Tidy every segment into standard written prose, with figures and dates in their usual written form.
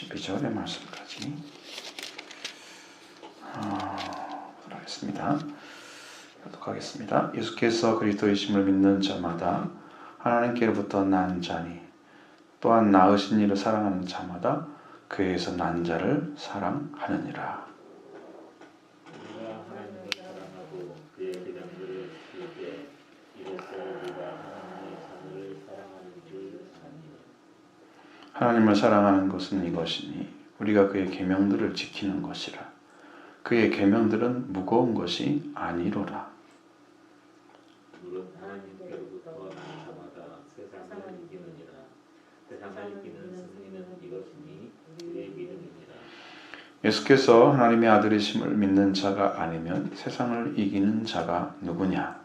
12절의 말씀까지 하겠습니다. 교독하겠습니다. 예수께서 그리스도이심을 믿는 자마다 하나님께로부터 난 자니 또한 낳으신 이를 사랑하는 자마다 그에게서 난 자를 사랑하느니라. 우리가 하나님을 사랑하고 그의 계명들을 지킬 때 이로써 우리가 하나님의 자녀를 사랑하는 줄 아니요. 하나님을 사랑하는 것은 이것이니 우리가 그의 계명들을 지키는 것이라. 그의 계명들은 무거운 것이 아니로라. 무릇 하나님께로부터 난 자마다 세상을 이기느니라. 세상을 이기는 승리는 이것이니 그의 믿음이니라. 예수께서 하나님의 아들이심을 믿는 자가 아니면 세상을 이기는 자가 누구냐?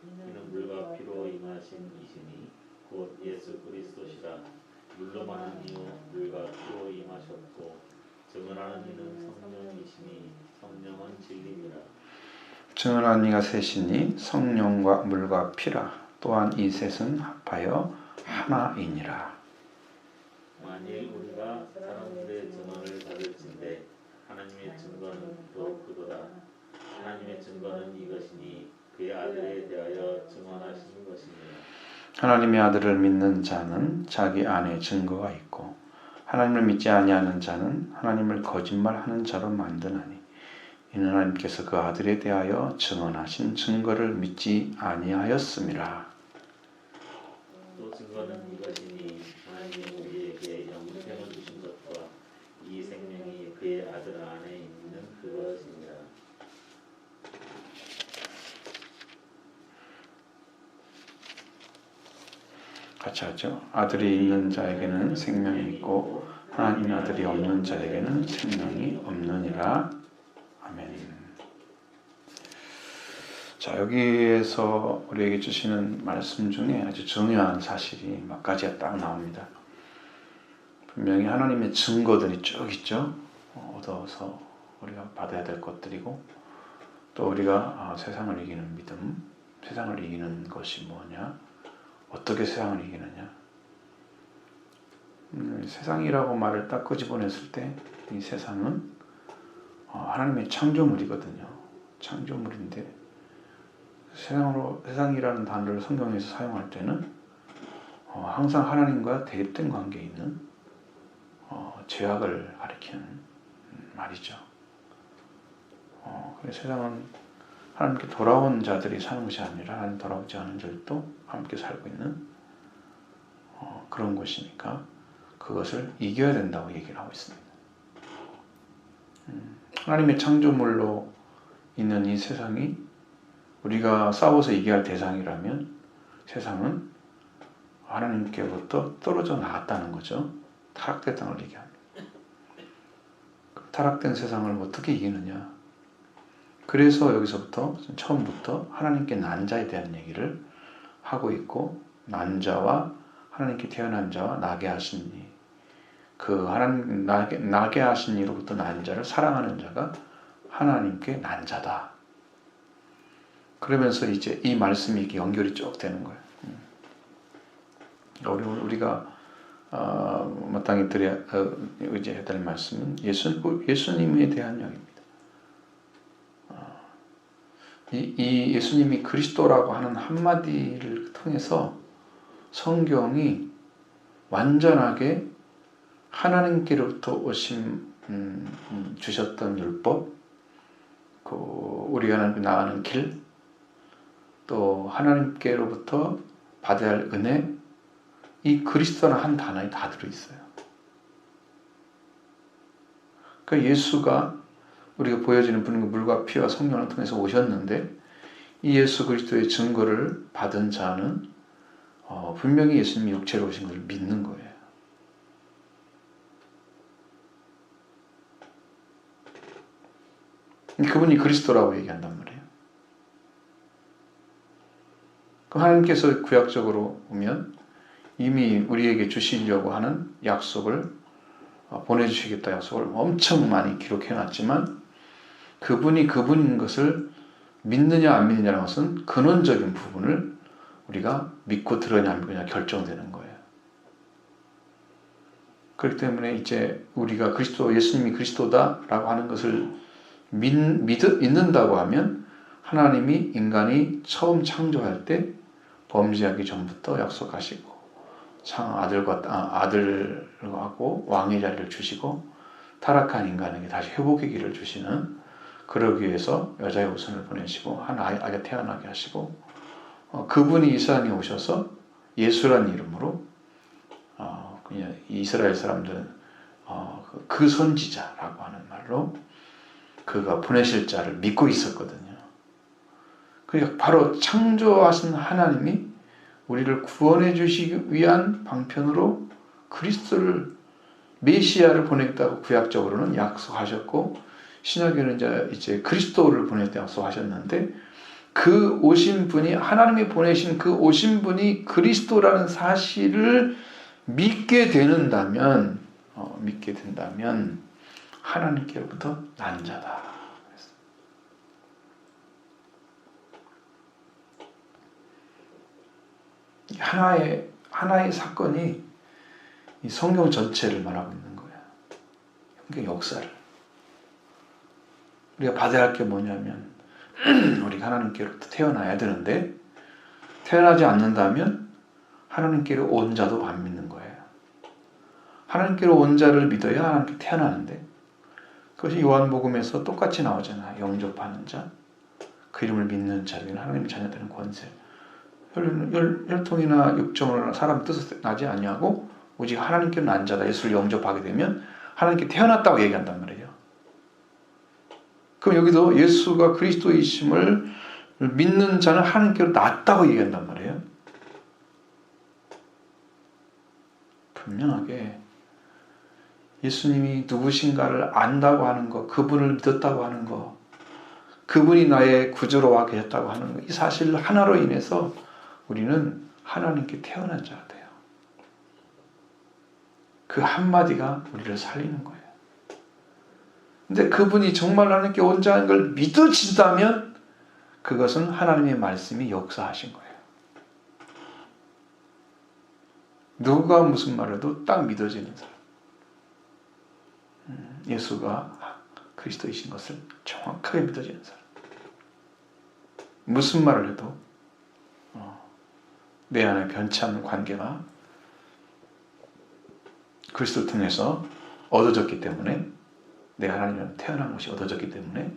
이는 물과 피로 임하신 이시니 곧 예수 그리스도시라. 물로만 아니요 물과 피로 임하셨고 증언하는 이는 성령이시니 성령은 진리니라. 증언한 이가 셋이니 성령과 물과 피라. 또한 이 셋은 합하여 하나이니라. 만일 우리가 사람들의 증언을 받을진대 하나님의 증거는 또 그도다. 하나님의 증거는 이것이니 그의 아들에 대하여 증언하신 것이니라. 하나님의 아들을 믿는 자는 자기 안에 증거가 있고 하나님을 믿지 아니하는 자는 하나님을 거짓말하는 자로 만드나니 이는 하나님께서 그 아들에 대하여 증언하신 증거를 믿지 아니하였음이라. 또 증거는 이것이니 하나님이 우리에게 영생을 주신 것과 이 생명이 그의 아들 안에 있는 그것이니라. 같이 하죠. 아들이 있는 자에게는 생명이 있고 하나님 아들이 없는 자에게는 생명이 없느니라. 아멘. 자, 여기에서 우리에게 주시는 말씀 중에 아주 중요한 사실이 몇 가지가 딱 나옵니다. 분명히 하나님의 증거들이 쭉 있죠. 얻어서 우리가 받아야 될 것들이고 또 우리가 세상을 이기는 믿음, 세상을 이기는 것이 뭐냐, 어떻게 세상을 이기느냐. 세상이라고 말을 딱 끄집어냈을 때 이 세상은 하나님의 창조물이거든요. 창조물인데 세상이라는 단어를 성경에서 사용할 때는 항상 하나님과 대립된 관계에 있는 죄악을 가리키는 말이죠. 그래서 세상은 하나님께 돌아온 자들이 사는 것이 아니라 하나님 돌아오지 않은 자들도 함께 살고 있는 그런 곳이니까 그것을 이겨야 된다고 얘기를 하고 있습니다. 하나님의 창조물로 있는 이 세상이 우리가 싸워서 이겨야 할 대상이라면 세상은 하나님께로부터 떨어져 나갔다는 거죠. 타락됐다는 걸 얘기합니다. 타락된 세상을 어떻게 이기느냐. 그래서 여기서부터 처음부터 하나님께 난 자에 대한 얘기를 하고 있고 난 자와 하나님께 태어난 자와 나게 하신 이 그 하나님 나게 하신 이로부터 난 자를 사랑하는 자가 하나님께 난 자다. 그러면서 이제 이 말씀이 이렇게 연결이 쭉 되는 거예요. 우리가 마땅히 드려야 의지해야 될 말씀은 예수님에 대한 이야기입니다. 이 예수님이 그리스도라고 하는 한마디를 통해서 성경이 완전하게 하나님께로부터 오신 주셨던 율법, 우리가 나가는 길, 또 하나님께로부터 받아야 할 은혜, 이 그리스도라는 한 단어에 다 들어있어요. 그러니까 예수가 우리가 보여지는 분은 물과 피와 성령을 통해서 오셨는데 이 예수 그리스도의 증거를 받은 자는 분명히 예수님이 육체로 오신 것을 믿는 거예요. 그분이 그리스도라고 얘기한단 말이에요. 하나님께서 구약적으로 보면 이미 우리에게 주시려고 하는 약속을 보내주시겠다 약속을 엄청 많이 기록해놨지만 그분이 그분인 것을 믿느냐 안 믿느냐라는 것은 근원적인 부분을 우리가 믿고 들으냐 안 믿느냐 결정되는 거예요. 그렇기 때문에 이제 우리가 예수님이 그리스도다라고 하는 것을 믿는다고 하면 하나님이 인간이 처음 창조할 때 범죄하기 전부터 약속하시고 아들하고 왕의 자리를 주시고 타락한 인간에게 다시 회복의 길을 주시는, 그러기 위해서 여자의 후손을 보내시고 한 아이가 태어나게 하시고 그분이 이 세상에 오셔서 예수라는 이름으로 그냥 이스라엘 사람들은 그 선지자라고 하는 말로 그가 보내실 자를 믿고 있었거든요. 그러니까 바로 창조하신 하나님이 우리를 구원해 주시기 위한 방편으로 그리스도를, 메시아를 보냈다고 구약적으로는 약속하셨고, 신약에는 이제 그리스도를 보냈다고 약속하셨는데, 그 오신 분이, 하나님이 보내신 그 오신 분이 그리스도라는 사실을 믿게 된다면 하나님께로부터 난 자다. 하나의 사건이 이 성경 전체를 말하고 있는 거야. 그러니까 역사를. 우리가 받아야 할 게 뭐냐면 우리가 하나님께로부터 태어나야 되는데, 태어나지 않는다면 하나님께로 온 자도 안 믿는 거예요. 하나님께로 온 자를 믿어야 하나님께 태어나는데, 그것이 요한복음에서 똑같이 나오잖아. 영접하는 자, 그 이름을 믿는 자들은 하나님의 자녀되는 권세. 혈통이나 육정을 사람 뜻을 나지 아니하고 오직 하나님께로 난 자다. 예수를 영접하게 되면 하나님께 태어났다고 얘기한단 말이에요. 그럼 여기도 예수가 그리스도이심을 믿는 자는 하나님께로 났다고 얘기한단 말이에요. 분명하게 예수님이 누구신가를 안다고 하는 것, 그분을 믿었다고 하는 것, 그분이 나의 구주로 와 계셨다고 하는 것, 이 사실 하나로 인해서 우리는 하나님께 태어난 자가 돼요. 그 한마디가 우리를 살리는 거예요. 근데 그분이 정말 하나님께 온 자인 걸 믿어진다면 그것은 하나님의 말씀이 역사하신 거예요. 누가 무슨 말을 해도 딱 믿어지는 사람. 예수가 그리스도이신 것을 정확하게 믿어지는 사람. 무슨 말을 해도 내 안에 변치 않는 관계가 그리스도를 통해서 얻어졌기 때문에, 내 하나님은 태어난 것이 얻어졌기 때문에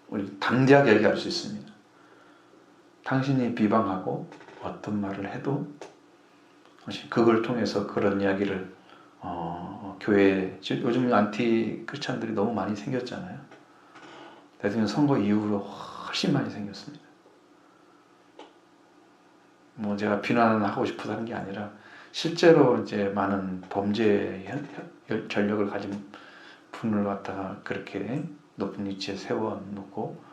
우리 당대하게 얘기할 수 있습니다. 당신이 비방하고 어떤 말을 해도 그걸 통해서 그런 이야기를 교회, 요즘 안티 크리스찬들이 너무 많이 생겼잖아요. 대통령 선거 이후로 훨씬 많이 생겼습니다. 뭐 제가 비난을 하고 싶어서 하는 게 아니라 실제로 이제 많은 범죄 전력을 가진 분을 갖다가 그렇게 높은 위치에 세워놓고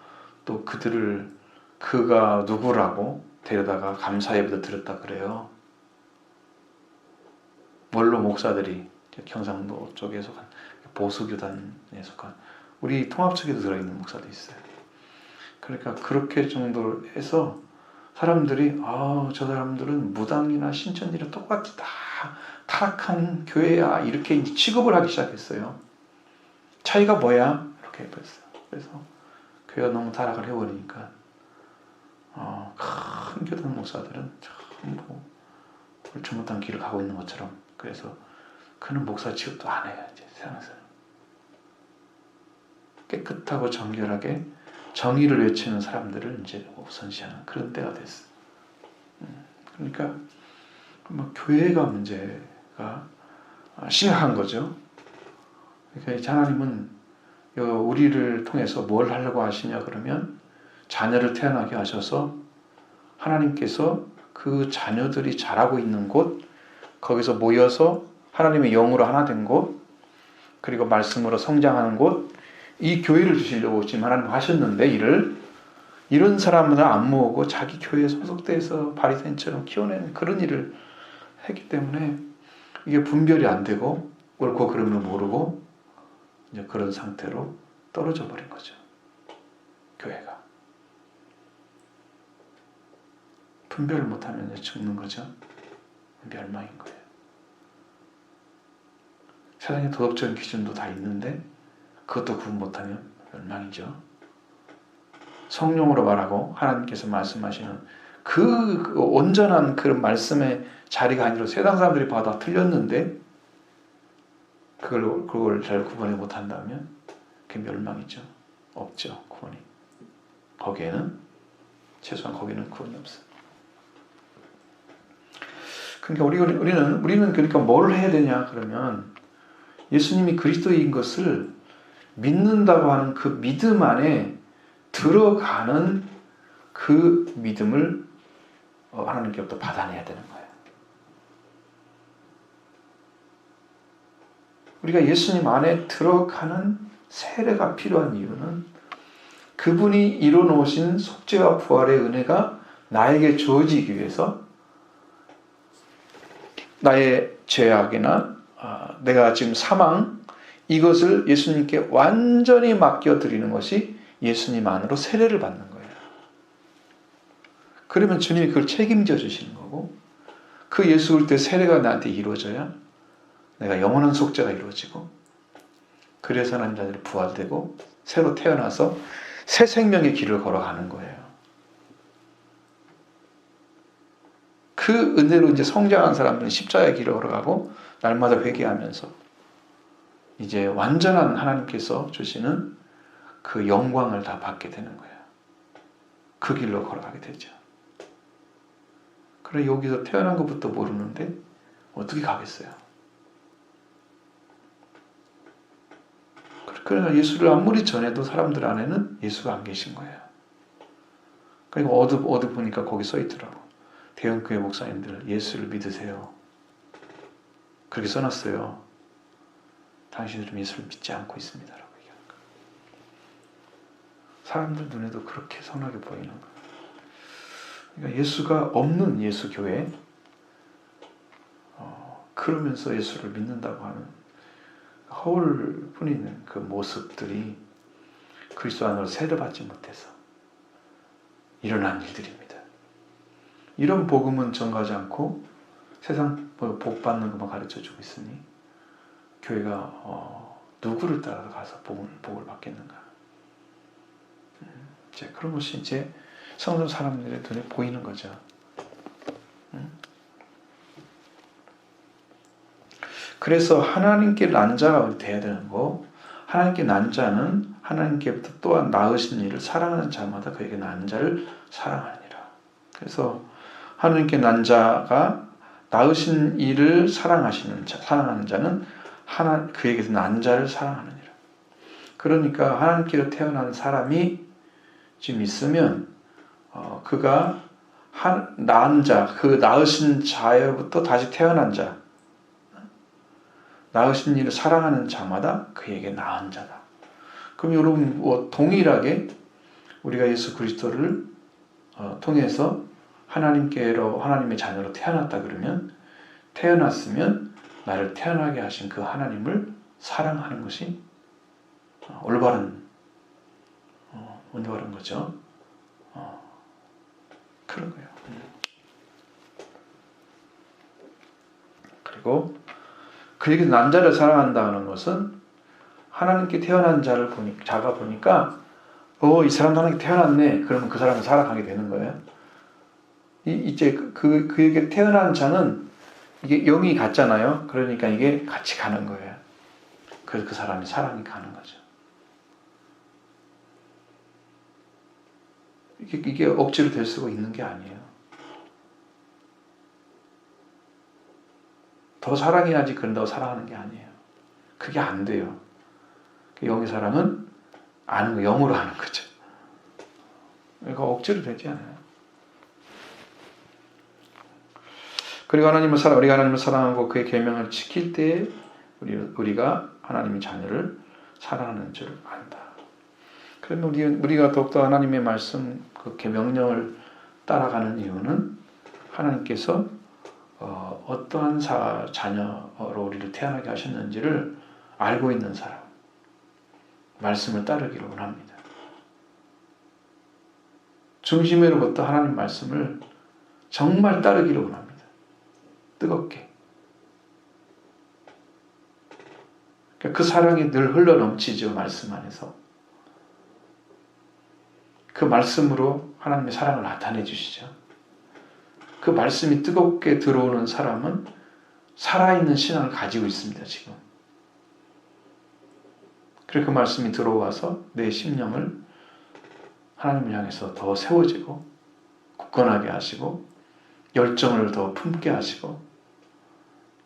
또 그가 누구라고 데려다가 감사예배도 드렸다 그래요. 원로 목사들이 경상도 쪽에 속한 보수교단에 속한, 우리 통합측에도 들어있는 목사도 있어요. 그러니까 그렇게 정도로 해서 사람들이 저 사람들은 무당이나 신천지랑 똑같이 다 타락한 교회야, 이렇게 취급을 하기 시작했어요. 차이가 뭐야? 이렇게 해버렸어요. 그래서 교회가 너무 타락을 해버리니까 큰 교단 목사들은 전부 옳지 못한 길을 가고 있는 것처럼, 그래서 그는 목사 취급도 안 해요. 이제 세상에서 깨끗하고 정결하게 정의를 외치는 사람들을 이제 우선시하는 그런 때가 됐어요. 그러니까 교회가 문제가 심각한 거죠. 그러니까 하나님은 우리를 통해서 뭘 하려고 하시냐 그러면, 자녀를 태어나게 하셔서 하나님께서 그 자녀들이 자라고 있는 곳, 거기서 모여서 하나님의 영으로 하나 된 곳, 그리고 말씀으로 성장하는 곳, 이 교회를 주시려고 지금 하나님 하셨는데, 이런 사람을 안 모으고 자기 교회에 소속돼서 바리새인처럼 키워내는 그런 일을 했기 때문에 이게 분별이 안 되고 옳고 그름을 모르고 이제 그런 상태로 떨어져 버린 거죠. 교회가 분별을 못하면 이제 죽는 거죠. 멸망인 거예요. 세상에 도덕적인 기준도 다 있는데 그것도 구분 못하면 멸망이죠. 성령으로 말하고 하나님께서 말씀하시는 그 온전한 그런 말씀의 자리가 아니라 세상 사람들이 봐도 틀렸는데 그걸 잘 구분을 못한다면 그게 멸망이죠. 없죠. 구원이. 거기에는 최소한 거기는 구원이 없어요. 그러니까 우리는 그러니까 뭘 해야 되냐 그러면 예수님이 그리스도인 것을 믿는다고 하는 그 믿음 안에 들어가는 그 믿음을 하나님께부터 받아내야 되는 거예요. 우리가 예수님 안에 들어가는 세례가 필요한 이유는 그분이 이뤄놓으신 속죄와 부활의 은혜가 나에게 주어지기 위해서 나의 죄악이나 내가 지금 사망 이것을 예수님께 완전히 맡겨드리는 것이 예수님 안으로 세례를 받는 거예요. 그러면 주님이 그걸 책임져 주시는 거고 그 예수 그리스도의 세례가 나한테 이루어져야 내가 영원한 속죄가 이루어지고 그래서 하나님 자녀들이 부활되고 새로 태어나서 새 생명의 길을 걸어가는 거예요. 그 은혜로 이제 성장한 사람들은 십자가의 길을 걸어가고 날마다 회개하면서 이제 완전한 하나님께서 주시는 그 영광을 다 받게 되는 거예요. 그 길로 걸어가게 되죠. 그래 여기서 태어난 것부터 모르는데 어떻게 가겠어요? 그러니까 예수를 아무리 전해도 사람들 안에는 예수가 안 계신 거예요. 그리고 어디 보니까 거기 써 있더라고. 대형교회 목사님들 예수를 믿으세요. 그렇게 써놨어요. 당신들은 예수를 믿지 않고 있습니다. 라고 얘기하는 거예요. 사람들 눈에도 그렇게 선하게 보이는 거예요. 그러니까 예수가 없는 예수 교회, 그러면서 예수를 믿는다고 하는 허울 뿐인 그 모습들이 그리스도 안으로 세례받지 못해서 일어난 일들입니다. 이런 복음은 전가하지 않고 세상 복 받는 것만 가르쳐주고 있으니 교회가 누구를 따라서 가서 복을 받겠는가? 이제 그런 것이 이제 성도 사람들의 눈에 보이는 거죠. 그래서 하나님께 난 자가 돼야 되는 거, 하나님께 난 자는 하나님께부터 또한 낳으신 이를 사랑하는 자마다 그에게 난 자를 사랑하니라. 그래서 하나님께 난 자가 낳으신 이를 사랑하는 자는 그에게서 난 자를 사랑하느니라. 그러니까 하나님께로 태어난 사람이 지금 있으면 그가 낳은 자, 그 낳으신 자로부터 다시 태어난 자, 낳으신 이를 사랑하는 자마다 그에게 낳은 자다. 그럼 여러분 동일하게 우리가 예수 그리스도를 통해서 하나님의 자녀로 태어났다 그러면 태어났으면 나를 태어나게 하신 그 하나님을 사랑하는 것이 올바른 거죠. 그런 거예요. 그리고 그에게 난 자를 사랑한다는 것은 하나님께 태어난 자가 보니까 이 사람도 하나님께 태어났네. 그러면 그 사람을 사랑하게 되는 거예요. 이제 그에게 태어난 자는 이게 영이 같잖아요. 그러니까 이게 같이 가는 거예요. 그래서 그 사람이 사랑이 가는 거죠. 이게 억지로 될 수가 있는 게 아니에요. 더 사랑해야지 그런다고 사랑하는 게 아니에요. 그게 안 돼요. 영의 사랑은 아는 거, 영으로 하는 거죠. 그러니까 억지로 되지 않아요. 그리고 우리가 하나님을 사랑하고 그의 계명을 지킬 때에 우리가 하나님의 자녀를 사랑하는 줄 안다. 그러면 우리가 더욱더 하나님의 말씀, 그 계명령을 따라가는 이유는 하나님께서 어떠한 자녀로 우리를 태어나게 하셨는지를 알고 있는 사람, 말씀을 따르기를 원합니다. 중심으로부터 하나님 말씀을 정말 따르기를 원합니다. 뜨겁게. 그러니까 그 사랑이 늘 흘러 넘치죠. 말씀 안에서. 그 말씀으로 하나님의 사랑을 나타내 주시죠. 그 말씀이 뜨겁게 들어오는 사람은 살아있는 신앙을 가지고 있습니다. 지금. 그래서 그 말씀이 들어와서 내 심령을 하나님을 향해서 더 세워지고 굳건하게 하시고 열정을 더 품게 하시고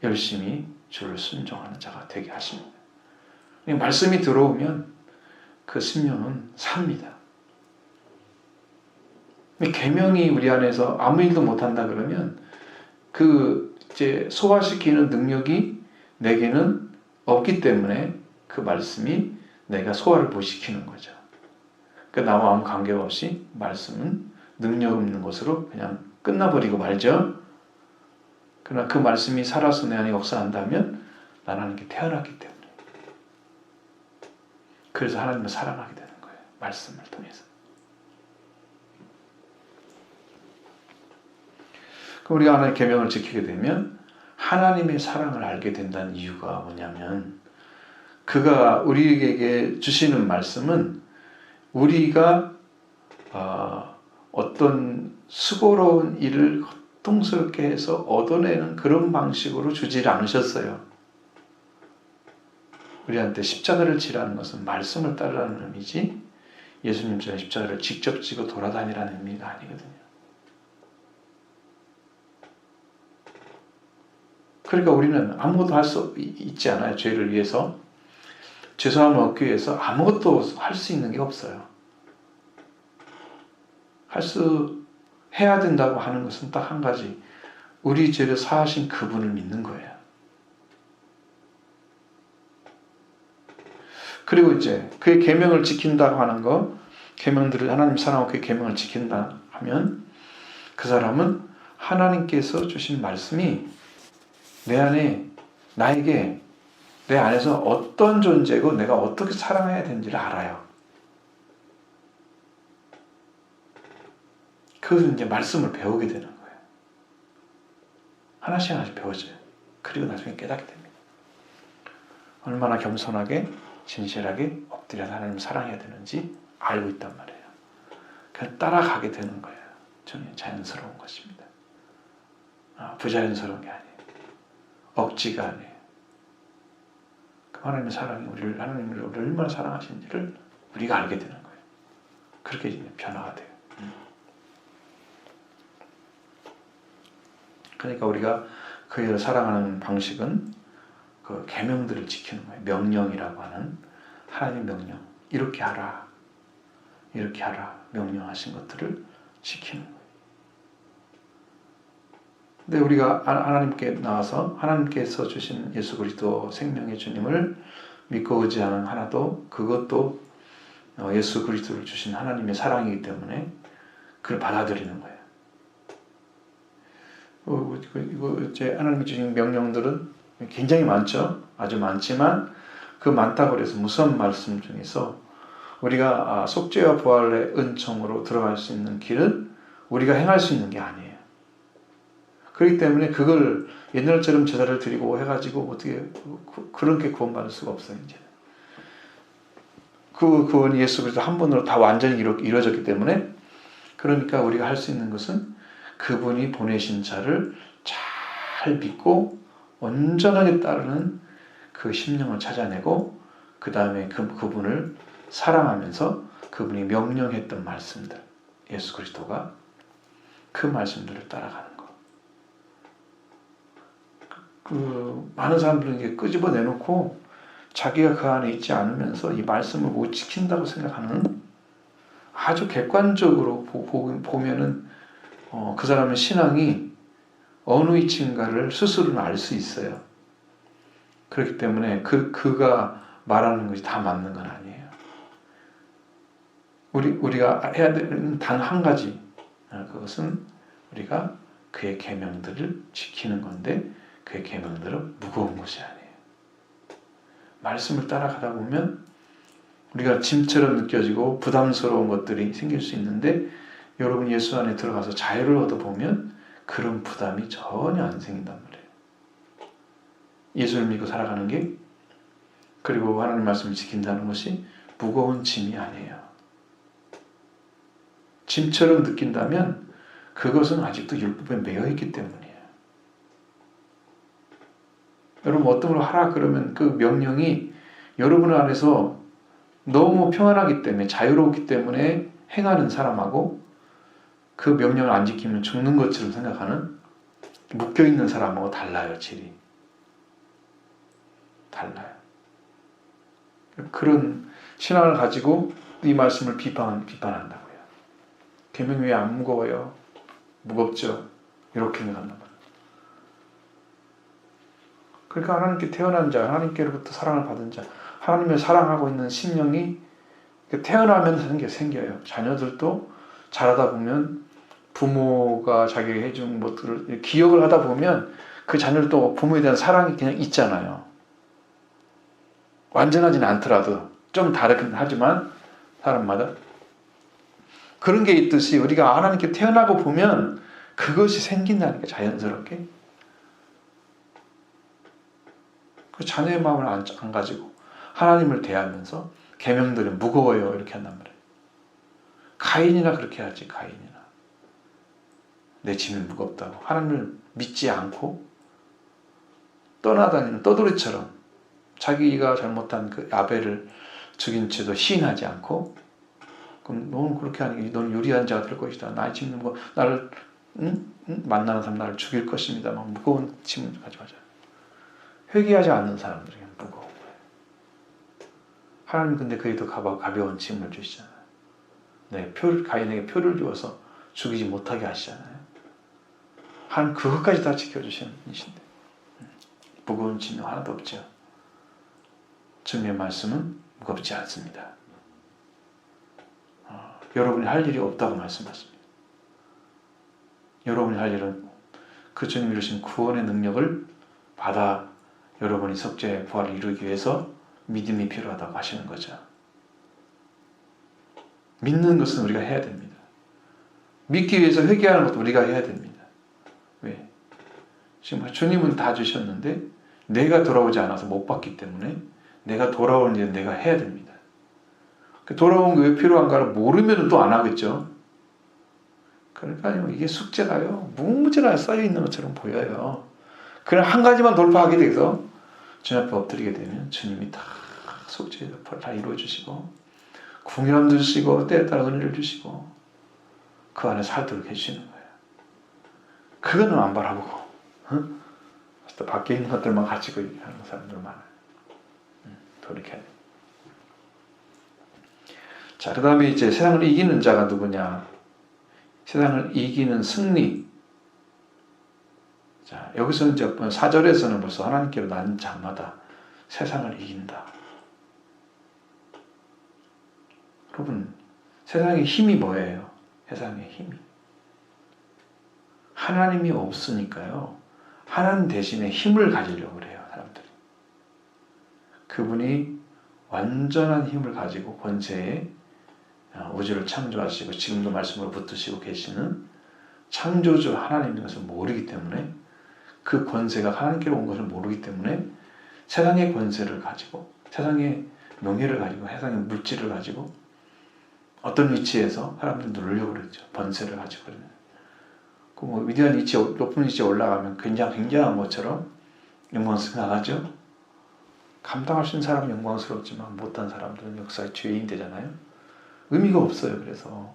열심히 주를 순종하는 자가 되게 하십니다. 말씀이 들어오면 그 심령은 삽니다. 계명이 우리 안에서 아무 일도 못한다 그러면 그 이제 소화시키는 능력이 내게는 없기 때문에 그 말씀이 내가 소화를 못 시키는 거죠. 그러니까 나와 아무 관계가 없이 말씀은 능력 없는 것으로 그냥 끝나버리고 말죠. 그러나 그 말씀이 살아서 내 안에 역사한다면 나는 하나님께 태어났기 때문에. 그래서 하나님을 사랑하게 되는 거예요. 말씀을 통해서. 그럼 우리가 하나님의 계명을 지키게 되면 하나님의 사랑을 알게 된다는 이유가 뭐냐면 그가 우리에게 주시는 말씀은 우리가 어떤 수고로운 일을 고통스럽게 해서 얻어내는 그런 방식으로 주지를 않으셨어요. 우리한테 십자가를 지라는 것은 말씀을 따르라는 의미지 예수님처럼 십자가를 직접 지고 돌아다니라는 의미가 아니거든요. 그러니까 우리는 아무것도 할 수 있지 않아요. 죄를 위해서. 죄사함을 얻기 위해서 아무것도 할 수 있는 게 없어요. 해야 된다고 하는 것은 딱 한 가지. 우리 죄를 사하신 그분을 믿는 거예요. 그리고 이제 그의 계명을 지킨다고 하는 거, 계명들을 하나님 사랑하고 그의 계명을 지킨다 하면 그 사람은 하나님께서 주신 말씀이 내 안에 나에게 내 안에서 어떤 존재고 내가 어떻게 사랑해야 되는지를 알아요. 그것은 이제 말씀을 배우게 되는 거예요. 하나씩 하나씩 배워져요. 그리고 나중에 깨닫게 됩니다. 얼마나 겸손하게 진실하게 엎드려서 하나님을 사랑해야 되는지 알고 있단 말이에요. 그냥 따라가게 되는 거예요. 저는 자연스러운 것입니다. 부자연스러운 게 아니에요. 억지가 아니에요. 하나님의 사랑이 하나님을 얼마나 사랑하시는지를 우리가 알게 되는 거예요. 그렇게 이제 변화가 돼요. 그러니까 우리가 그를 사랑하는 방식은 그 계명들을 지키는 거예요. 명령이라고 하는 하나님 명령. 이렇게 하라. 이렇게 하라. 명령하신 것들을 지키는 거예요. 근데 우리가 하나님께 나와서 하나님께서 주신 예수 그리스도 생명의 주님을 믿고 의지하는 하나도 그것도 예수 그리스도를 주신 하나님의 사랑이기 때문에 그걸 받아들이는 거예요. 이거 이제 하나님이 주신 명령들은 굉장히 많죠. 아주 많지만 그 많다고 해서 무서운 말씀 중에서 우리가 속죄와 부활의 은총으로 들어갈 수 있는 길은 우리가 행할 수 있는 게 아니에요. 그렇기 때문에 그걸 옛날처럼 제사를 드리고 해가지고 어떻게 그렇게 구원받을 수가 없어요. 이제 그 구원이 예수 그리스도 한 번으로 다 완전히 이루어졌기 때문에 그러니까 우리가 할 수 있는 것은 그분이 보내신 자를 잘 믿고 온전하게 따르는 그 심령을 찾아내고 그 다음에 그분을 사랑하면서 그분이 명령했던 말씀들 예수 그리스도가 그 말씀들을 따라가는 거. 많은 사람들은 이게 끄집어 내놓고 자기가 그 안에 있지 않으면서 이 말씀을 못 지킨다고 생각하는 아주 객관적으로 보면은 그 사람의 신앙이 어느 위치인가를 스스로는 알 수 있어요. 그렇기 때문에 그가 말하는 것이 다 맞는 건 아니에요. 우리가 해야 되는 단 한 가지, 그것은 우리가 그의 계명들을 지키는 건데 그의 계명들은 무거운 것이 아니에요. 말씀을 따라가다 보면 우리가 짐처럼 느껴지고 부담스러운 것들이 생길 수 있는데 여러분 예수 안에 들어가서 자유를 얻어보면 그런 부담이 전혀 안 생긴단 말이에요. 예수를 믿고 살아가는 게 그리고 하나님 말씀을 지킨다는 것이 무거운 짐이 아니에요. 짐처럼 느낀다면 그것은 아직도 율법에 매여 있기 때문이에요. 여러분 어떤 걸 하라 그러면 그 명령이 여러분 안에서 너무 평안하기 때문에 자유롭기 때문에 행하는 사람하고 그 명령을 안 지키면 죽는 것처럼 생각하는 묶여있는 사람하고 달라요. 질이 달라요. 그런 신앙을 가지고 이 말씀을 비판한다고요. 계명이 왜 안 무거워요? 무겁죠. 이렇게 생각한단 말이에요. 그러니까 하나님께 태어난 자, 하나님께로부터 사랑을 받은 자, 하나님을 사랑하고 있는 심령이 태어나면서 생겨요. 자녀들도 자라다 보면 부모가 자기에게 해준 것들을 기억을 하다 보면 그 자녀들도 부모에 대한 사랑이 그냥 있잖아요. 완전하지는 않더라도 좀 다르긴 하지만 사람마다 그런 게 있듯이 우리가 하나님께 태어나고 보면 그것이 생긴다는 게 자연스럽게. 그 자녀의 마음을 안 가지고 하나님을 대하면서 계명들은 무거워요 이렇게 한단 말이에요. 가인이나 그렇게 하지. 가인이나 내 짐이 무겁다고 하나님을 믿지 않고 떠나다니는 떠돌이처럼 자기가 잘못한 그 아벨을 죽인 채도 시인하지 않고 그럼 너는 그렇게 하니 너는 유리한 자가 될 것이다. 나의 짐은 뭐 나를 만나는 사람 나를 죽일 것입니다. 막 무거운 짐을 가져가잖아요. 회개하지 않는 사람들이 무거운 거예요. 하나님 근데 그에도 가벼운 짐을 주시잖아요. 네, 가인에게 표를 주어서 죽이지 못하게 하시잖아요. 하나님 그것까지 다 지켜주시는 분이신데 무거운 짐이 하나도 없죠. 주님의 말씀은 무겁지 않습니다. 여러분이 할 일이 없다고 말씀하십니다. 여러분이 할 일은 그 주님이 이루신 구원의 능력을 받아 여러분이 속죄 부활을 이루기 위해서 믿음이 필요하다고 하시는 거죠. 믿는 것은 우리가 해야 됩니다. 믿기 위해서 회개하는 것도 우리가 해야 됩니다. 왜? 지금 주님은 다 주셨는데 내가 돌아오지 않아서 못 받기 때문에 내가 돌아오는 일은 내가 해야 됩니다. 돌아온 게 왜 필요한가를 모르면 또 안 하겠죠. 그러니까 이게 숙제가요 무궁무진하게 쌓여있는 것처럼 보여요. 그냥 한 가지만 돌파하게 돼서 주님 앞에 엎드리게 되면 주님이 다 속죄 다 이루어주시고 궁유함도 주시고 때에 따라 은혜를 주시고 그 안에 살도록 해주시는 거예요. 그거는 안 바라보고 또 밖에 있는 것들만 가지고 하는 사람들 많아요. 돌이켜야 돼요. 자, 그 다음에 이제 세상을 이기는 자가 누구냐? 세상을 이기는 승리. 자, 여기서 이제 4절에서는 벌써 하나님께로 난 자마다 세상을 이긴다. 여러분, 세상의 힘이 뭐예요? 세상의 힘이. 하나님이 없으니까요. 하나님 대신에 힘을 가지려고 그래요, 사람들이. 그분이 완전한 힘을 가지고 권세에 우주를 창조하시고 지금도 말씀으로 붙드시고 계시는 창조주 하나님인 것을 모르기 때문에 그 권세가 하나님께로 온 것을 모르기 때문에 세상의 권세를 가지고 세상의 명예를 가지고 세상의 물질을 가지고 어떤 위치에서 사람들이 누르려고 그러죠. 번세를 가지고 그러면 그 위대한 위치에 높은 위치에 올라가면 굉장한 것처럼 영광스럽게 나가죠. 감당할 수 있는 사람은 영광스럽지만 못한 사람들은 역사의 죄인이 되잖아요. 의미가 없어요. 그래서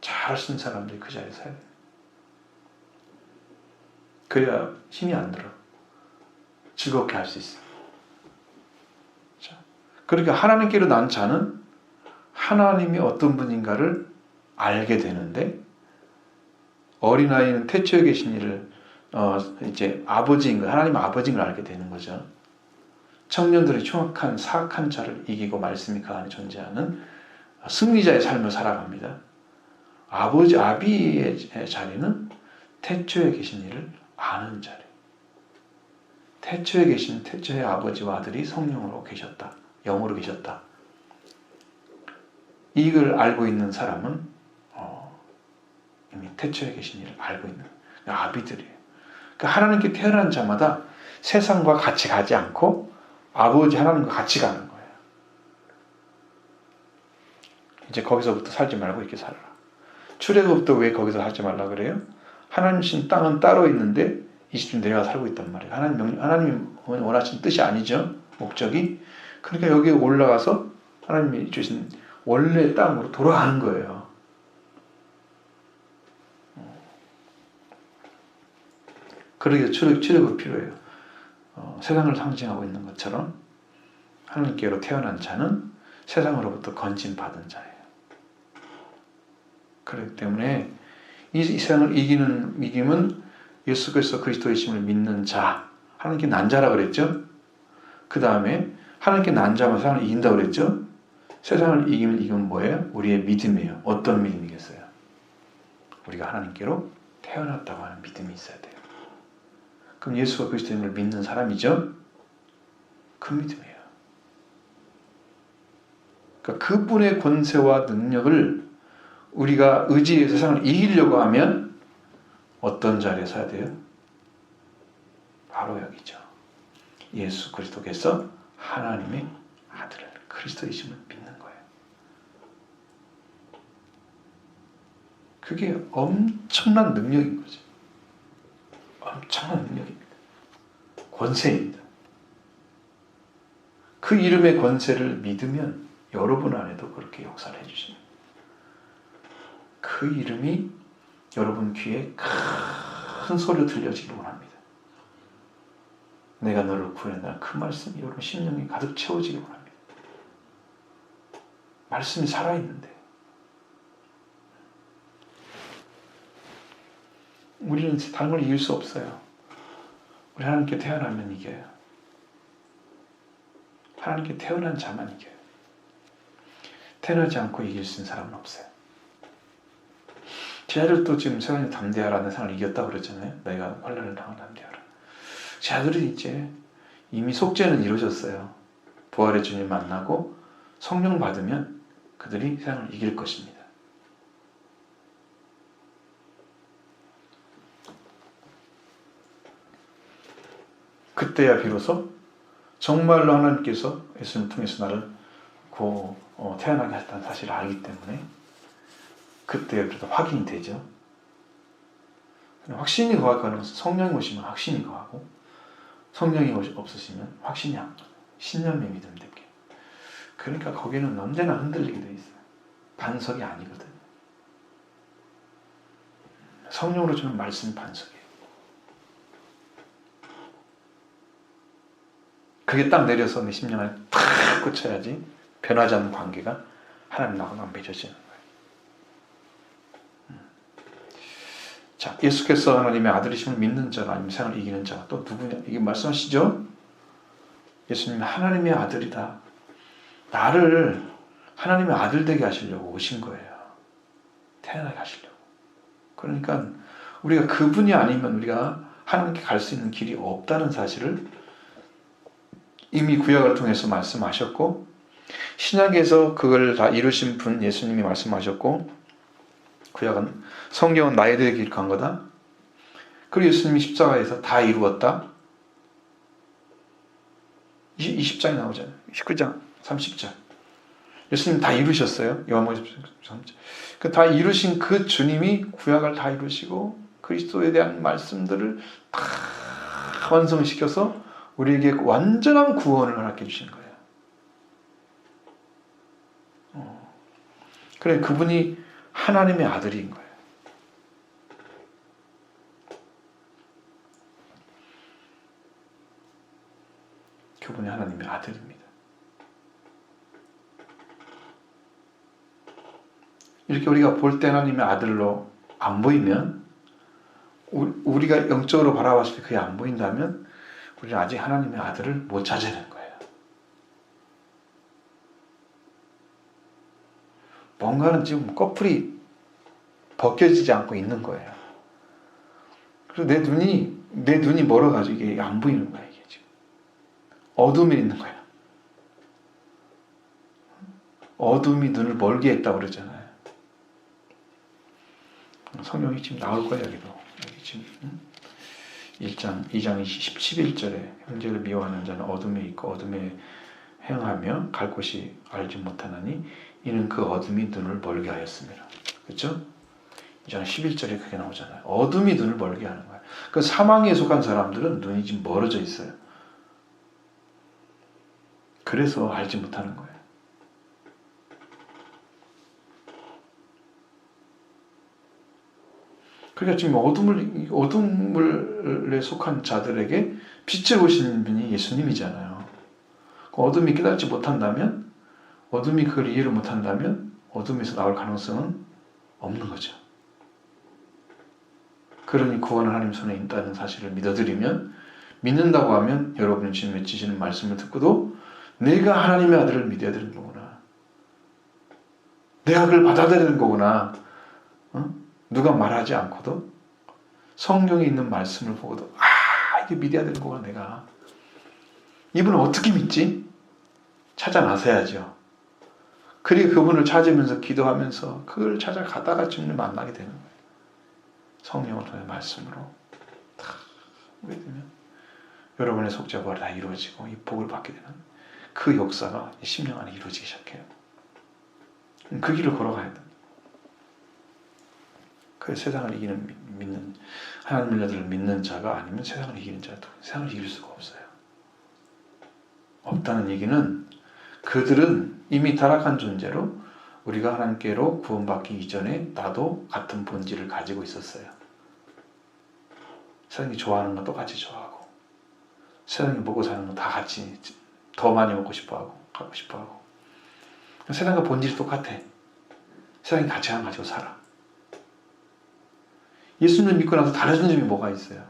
잘 쓰는 사람들이 그 자리에 서야 돼요. 그래야 힘이 안 들어. 즐겁게 할 수 있어요. 자, 그러니까 하나님께로 난 자는 하나님이 어떤 분인가를 알게 되는데 어린아이는 태초에 계신 이를 이제 아버지인 거 하나님 아버지인 걸 알게 되는 거죠. 청년들이 흉악한 사악한 자를 이기고 말씀이 그 안에 존재하는 승리자의 삶을 살아갑니다. 아비의 자리는 태초에 계신 이를 아는 자리. 태초에 계신 태초의 아버지와 아들이 성령으로 계셨다. 영으로 계셨다. 이걸 알고 있는 사람은 이미 태초에 계신 이를 알고 있는 아비들이에요. 그러니까 하나님께 태어난 자마다 세상과 같이 가지 않고 아버지 하나님과 같이 가는 거예요. 이제 거기서부터 살지 말고 이렇게 살아라. 출애굽부터 왜 거기서 살지 말라 그래요? 하나님 신 땅은 따로 있는데 이집트 내려가 살고 있단 말이에요. 하나님이 원하시는 뜻이 아니죠. 목적이. 그러니까 여기에 올라가서 하나님이 주신 원래 땅으로 돌아가는 거예요. 그러기에 출애굽이 필요해요. 세상을 상징하고 있는 것처럼 하나님께로 태어난 자는 세상으로부터 건진받은 자예요. 그렇기 때문에 이 세상을 이김은 예수 그리스도의 심을 믿는 자, 하나님께 난 자라 그랬죠. 그 다음에 하나님께 난 자만 세상을 이긴다 그랬죠. 세상을 이기면 뭐예요? 우리의 믿음이에요. 어떤 믿음이겠어요? 우리가 하나님께로 태어났다고 하는 믿음이 있어야 돼요. 그럼 예수가 그리스도임을 믿는 사람이죠. 그 믿음이에요. 그러니까 그분의 권세와 능력을 우리가 의지해서 세상을 이기려고 하면 어떤 자리에 서야 돼요? 바로 여기죠. 예수 그리스도께서 하나님의 아들을 그리스도이심을 믿는 거예요. 그게 엄청난 능력인 거죠. 엄청난 능력입니다. 권세입니다. 그 이름의 권세를 믿으면 여러분 안에도 그렇게 역사를 해주십니다. 그 이름이 여러분 귀에 큰 소리로 들려지기 원합니다. 내가 너를 구해낸다. 그 말씀이 여러분 심령에 가득 채워지기 원합니다. 말씀이 살아있는데 우리는 다른 걸 이길 수 없어요. 우리 하나님께 태어나면 이겨요. 하나님께 태어난 자만 이겨요. 태어나지 않고 이길 수 있는 사람은 없어요. 제 아들도 지금 세상에 담대하라는 세상을 이겼다고 그랬잖아요. 내가 환난을 당한 담대하라. 제 아들은 이제 이미 속죄는 이루어졌어요. 부활의 주님 만나고 성령 받으면 그들이 세상을 이길 것입니다. 그때야 비로소 정말로 하나님께서 예수님을 통해서 나를 태어나게 하셨다는 사실을 알기 때문에 그때야 그래도 확인이 되죠. 확신이 거하는 것은 성령이 오시면 확신이 거하고 성령이 없으시면 확신이 안 거예요. 신념의 믿음 듣기. 그러니까 거기는 언제나 흔들리게 돼 있어요. 반석이 아니거든요. 성령으로 주는 말씀이 반석이에요. 그게 딱 내려서 내 심령을 탁 꽂혀야지 변하지 않는 관계가 하나님 나하고 맺어지는 거예요. 자, 예수께서 하나님의 아들이심을 믿는 자가 아니면 세상을 이기는 자가 또 누구냐? 이게 말씀하시죠? 예수님이 하나님의 아들이다. 나를 하나님의 아들 되게 하시려고 오신 거예요. 태어나게 하시려고. 그러니까 우리가 그분이 아니면 우리가 하나님께 갈 수 있는 길이 없다는 사실을 이미 구약을 통해서 말씀하셨고 신약에서 그걸 다 이루신 분 예수님이 말씀하셨고 구약은 성경은 나에 대해 기록한 거다. 그리고 예수님이 십자가에서 다 이루었다. 20장이 나오잖아요. 19장, 30장. 예수님 다 이루셨어요. 요한복음 3장. 다 이루신 그 주님이 구약을 다 이루시고 그리스도에 대한 말씀들을 다 완성시켜서 우리에게 완전한 구원을 허락해 주신 거예요. 그래 그분이 하나님의 아들인 거예요. 그분이 하나님의 아들입니다. 이렇게 우리가 볼 때 하나님의 아들로 안 보이면 우리가 영적으로 바라봤을 때 그게 안 보인다면 우리는 아직 하나님의 아들을 못 찾아낸 거예요. 뭔가는 지금 꺼풀이 벗겨지지 않고 있는 거예요. 그래서 내 눈이 멀어가지고 이게 안 보이는 거예요. 이게 지금 어둠에 있는 거예요. 어둠이 눈을 멀게 했다고 그러잖아요. 성령이 지금 나올 거예요. 여기도 여기 지금 2장 11절에 형제를 미워하는 자는 어둠에 있고 어둠에 행하며 갈 곳이 알지 못하나니 이는 그 어둠이 눈을 멀게 하였습니다. 그렇죠? 2장 11절에 그게 나오잖아요. 어둠이 눈을 멀게 하는 거예요. 그 사망에 속한 사람들은 눈이 지금 멀어져 있어요. 그래서 알지 못하는 거예요. 그러니까 지금 어둠에 속한 자들에게 빛을 오신 분이 예수님이잖아요. 그 어둠이 깨닫지 못한다면, 어둠이 그걸 이해를 못한다면 어둠에서 나올 가능성은 없는 거죠. 그러니 구원은 하나님 손에 있다는 사실을 믿어드리면, 믿는다고 하면 여러분이 지금 외치시는 말씀을 듣고도 내가 하나님의 아들을 믿어야 되는 거구나. 내가 그걸 받아들여야 되는 거구나. 누가 말하지 않고도 성경에 있는 말씀을 보고도 이게 믿어야 되는 거구나 내가. 이분은 어떻게 믿지? 찾아 나서야죠. 그리고 그분을 찾으면서 기도하면서 그걸 찾아가다가 주님을 만나게 되는 거예요. 성령을 통해 말씀으로 다 오게 되면 여러분의 속죄 부활이 다 이루어지고 이 복을 받게 되는 그 역사가 10년 안에 이루어지기 시작해요. 그 길을 걸어가야 됩니다. 그 세상을 믿는 하나님의 자들을 믿는 자가 아니면 세상을 이기는 자도 세상을 이길 수가 없어요. 없다는 얘기는 그들은 이미 타락한 존재로 우리가 하나님께로 구원받기 이전에 나도 같은 본질을 가지고 있었어요. 세상이 좋아하는 거 똑같이 좋아하고 세상이 먹고 사는 거 다 같이 더 많이 먹고 싶어하고 갖고 싶어하고 세상과 본질이 똑같아. 세상이 가치관 가지고 살아. 예수님을 믿고 나서 달라진 점이 뭐가 있어요?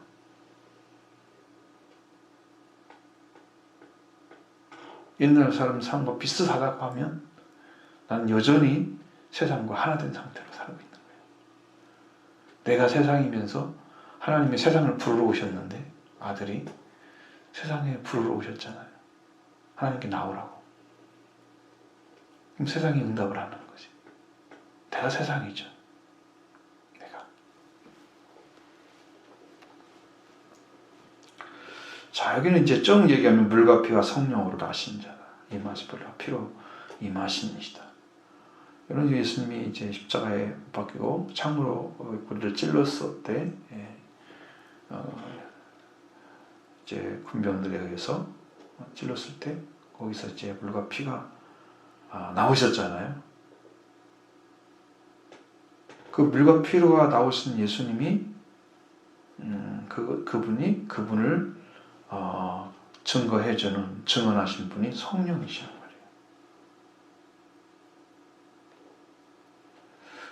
옛날 사람 삶과 비슷하다고 하면 나는 여전히 세상과 하나 된 상태로 살고 있는 거예요. 내가 세상이면서 하나님이 세상을 부르러 오셨는데 아들이 세상에 부르러 오셨잖아요. 하나님께 나오라고. 그럼 세상이 응답을 안 하는 거지. 내가 세상이죠. 내가. 자, 여기는 이제 정 얘기하면 물과 피와 성령으로 나신 자다. 임하시 물과 피로 임하신 이시다. 이런 예수님이 이제 십자가에 못 박히고 창으로 우리를 찔렀을 때 이제 군병들에 의해서 찔렀을 때 거기서 이제 물과 피가 나오셨잖아요. 그 물과 피로가 나오신 예수님이 그분이 그분을 증거해주는 증언하신 분이 성령이시란 말이에요.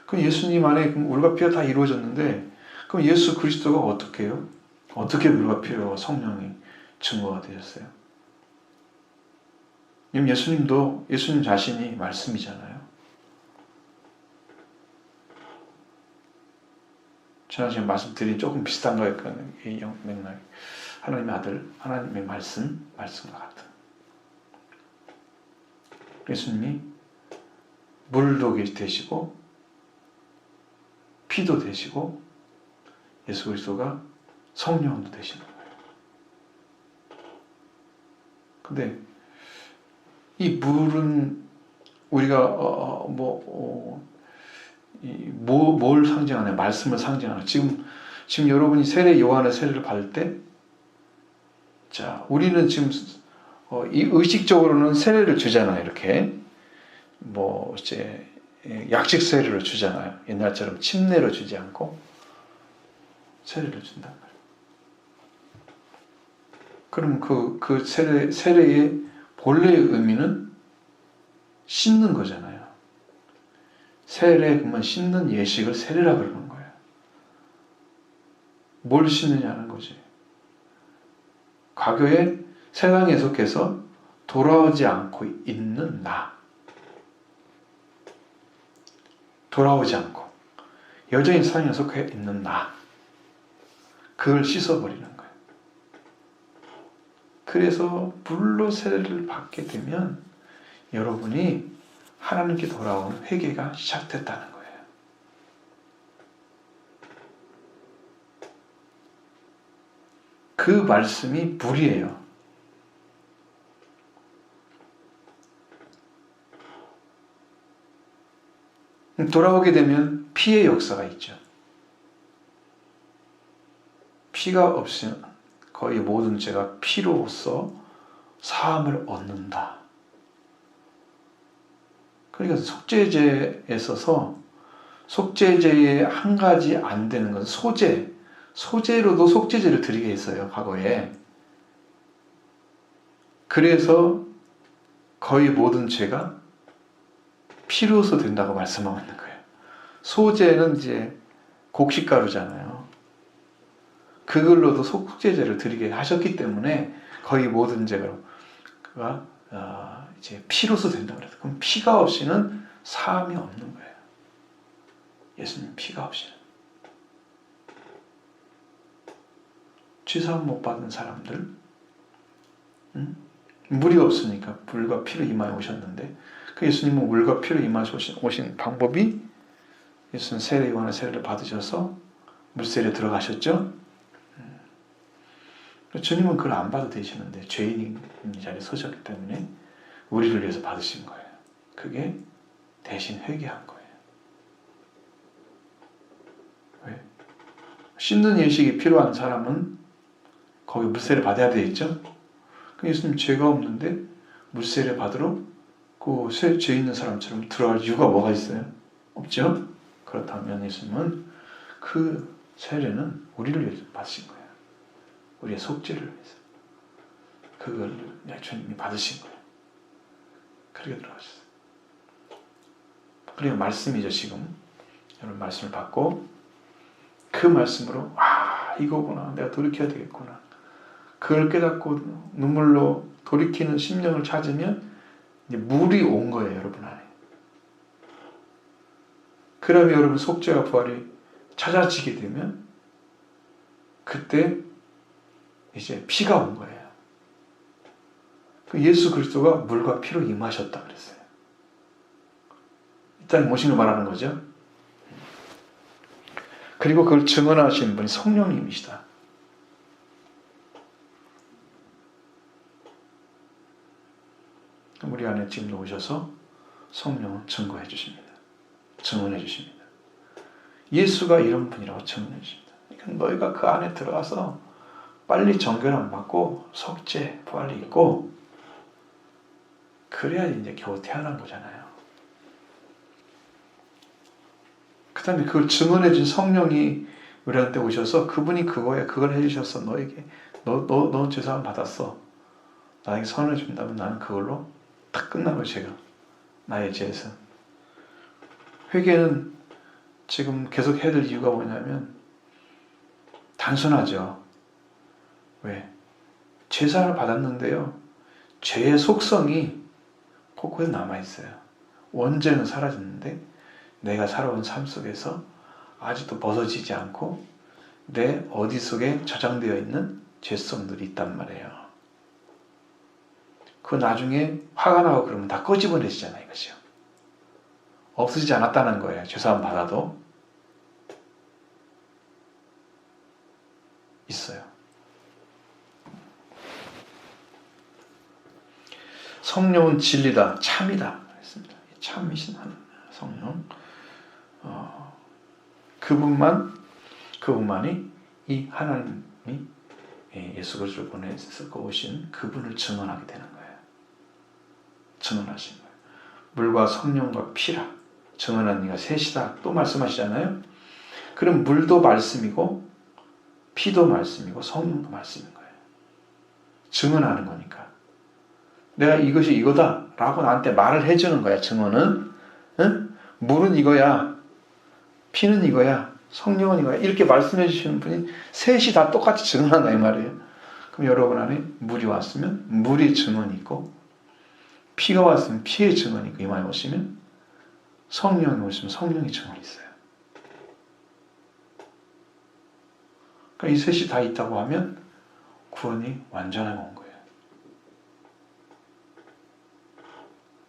그럼 예수님 안에 물과 피가 다 이루어졌는데 그럼 예수 그리스도가 어떻게 해요? 어떻게 물과 피와 성령이 증거가 되셨어요? 예수님 자신이 말씀이잖아요. 지난주에 말씀드린 조금 비슷한 거였거든요. 이 맥락. 하나님의 아들, 하나님의 말씀과 같은. 예수님이 물도 되시고 피도 되시고 예수 그리스도가 성령도 되시는 거예요. 근데 이 물은 우리가 뭘 상징하냐? 말씀을 상징하냐? 지금 여러분이 요한의 세례를 받을 때, 자, 우리는 지금 이 의식적으로는 세례를 주잖아요. 이렇게 이제 약식 세례를 주잖아요. 옛날처럼 침례로 주지 않고 세례를 준단 말이에요. 그럼 그 세례의 본래의 의미는 씻는 거잖아요. 세례 그러면 씻는 예식을 세례라 그러는 거예요. 뭘 씻느냐는 거지. 과거에 세상에 속해서 돌아오지 않고 있는 나. 돌아오지 않고 여전히 세상에 속해 있는 나. 그걸 씻어버리는 거예요. 그래서 물로 세례를 받게 되면 여러분이 하나님께 돌아오는 회개가 시작됐다는 거예요. 그 말씀이 물이에요. 돌아오게 되면 피의 역사가 있죠. 피가 없으면 거의 모든 죄가 피로써 사함을 얻는다. 그러니까 속죄제에 있어서 속죄제의 한 가지 안 되는 건 소제로도 속죄제를 드리게 했어요, 과거에. 그래서 거의 모든 죄가 피로서 된다고 말씀하고 있는 거예요. 소제는 이제 곡식가루잖아요. 그걸로도 속죄제를 드리게 하셨기 때문에 거의 모든 죄가 이제 피로서 된다고 그래요. 그럼 피가 없이는 사함이 없는 거예요. 예수님 피가 없이는. 죄사함 못 받은 사람들, 물이 없으니까 물과 피로 임하여 오셨는데, 그 예수님은 물과 피로 임하여 오신 방법이, 예수는 세례 요한의 세례를 받으셔서 물세례에 들어가셨죠. 주님은 그걸 안 받아도 되시는데 죄인이 자리에 서셨기 때문에 우리를 위해서 받으신 거예요. 그게 대신 회개한 거예요. 왜? 씻는 예식이 필요한 사람은 거기 물세례 받아야 되겠죠? 예수님 죄가 없는데 물세례 받으러 그 죄 있는 사람처럼 들어갈 이유가 뭐가 있어요? 없죠? 그렇다면 예수님은 그 세례는 우리를 위해서 받으신 거예요. 우리의 속죄를 위해서. 그걸 주님이 받으신 거예요. 그렇게 들어가셨어요. 그리고 말씀이죠, 지금. 여러분 말씀을 받고 그 말씀으로 이거구나. 내가 돌이켜야 되겠구나. 그걸 깨닫고 눈물로 돌이키는 심령을 찾으면 이제 물이 온 거예요, 여러분 안에. 그러면 여러분 속죄와 부활이 찾아지게 되면 그때 이제 피가 온 거예요. 예수 그리스도가 물과 피로 임하셨다 그랬어요. 일단 모신을 말하는 거죠. 그리고 그걸 증언하시는 분이 성령님이시다. 우리 안에 지금도 오셔서 성령은 증거해 주십니다. 증언해 주십니다. 예수가 이런 분이라고 증언해 주십니다. 그러니까 너희가 그 안에 들어가서 빨리 정결함 받고 속죄, 부활이 있고 그래야 이제 겨우 태어난 거잖아요. 그 다음에 그걸 증언해 준 성령이 우리한테 오셔서 그분이 그걸 해주셔서 너에게 너 죄사함 받았어. 나에게 선을 준다면 나는 그걸로 딱 끝난 거예요. 제가 나의 죄에서. 회개는 지금 계속 해야 될 이유가 뭐냐면 단순하죠. 왜? 죄사함을 받았는데요. 죄의 속성이 코코에 남아있어요. 원죄는 사라졌는데 내가 살아온 삶 속에서 아직도 벗어지지 않고 내 어디 속에 저장되어 있는 죄성들이 있단 말이에요. 그 나중에 화가 나고 그러면 다 끄집어내시잖아요. 이것이요. 없어지지 않았다는 거예요. 죄사함 받아도. 있어요. 성령은 진리다, 참이다. 그랬습니다. 참이신 성령. 그분만이 이 하나님이 예수 그리스도를 보내서 오신 그분을 증언하게 되는 거예요. 증언하신 거예요. 물과 성령과 피라 증언한 이가 셋이다. 또 말씀하시잖아요. 그럼 물도 말씀이고 피도 말씀이고 성령도 말씀인 거예요. 증언하는 거니까. 내가 이것이 이거다 라고 나한테 말을 해주는 거야. 증언은. 응? 물은 이거야. 피는 이거야. 성령은 이거야. 이렇게 말씀해 주시는 분이 셋이 다 똑같이 증언한다 이 말이에요. 그럼 여러분 안에 물이 왔으면 물의 증언이 있고 피가 왔으면 피의 증언이 있고 이마에 오시면 성령이 오시면 성령의 증언이 있어요. 그러니까 이 셋이 다 있다고 하면 구원이 완전하게 온 거예요.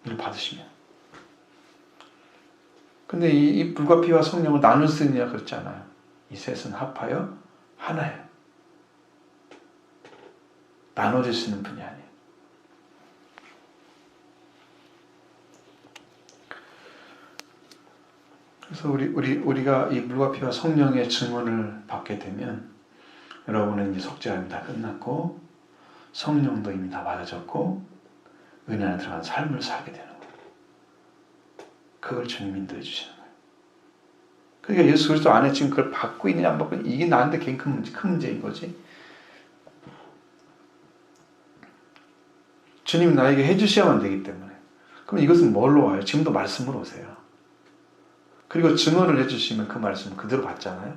이를 받으시면. 근데 이 물과 피와 성령을 나눌 수 있느냐 그렇지 않아요. 이 셋은 합하여 하나예요. 나눠질 수 있는 분이 아니에요. 그래서 우리가 이 물과 피와 성령의 증언을 받게 되면 여러분은 이제 속죄가 이미 다 끝났고 성령도 이미 다 받아졌고 은혜 안에 들어간 삶을 살게 되는 거예요. 그걸 주님 인도해 주시는 거예요. 그러니까 예수 그리스도 안에 지금 그걸 받고 있느냐 안 받고 있느냐 이게 나한테 굉장히 큰 문제인 거지. 주님이 나에게 해주셔야만 되기 때문에. 그럼 이것은 뭘로 와요? 지금도 말씀으로 오세요. 그리고 증언을 해주시면 그 말씀을 그대로 받잖아요.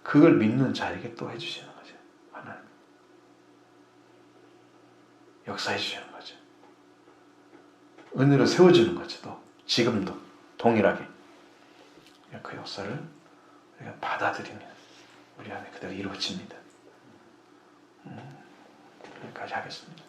그걸 믿는 자에게 또 해주시는 거죠. 하나님. 역사해 주시는 거죠. 은혜로 세워주는 거죠. 또 지금도 동일하게. 그 역사를 우리가 받아들이면 우리 안에 그대로 이루어집니다. 여기까지 하겠습니다.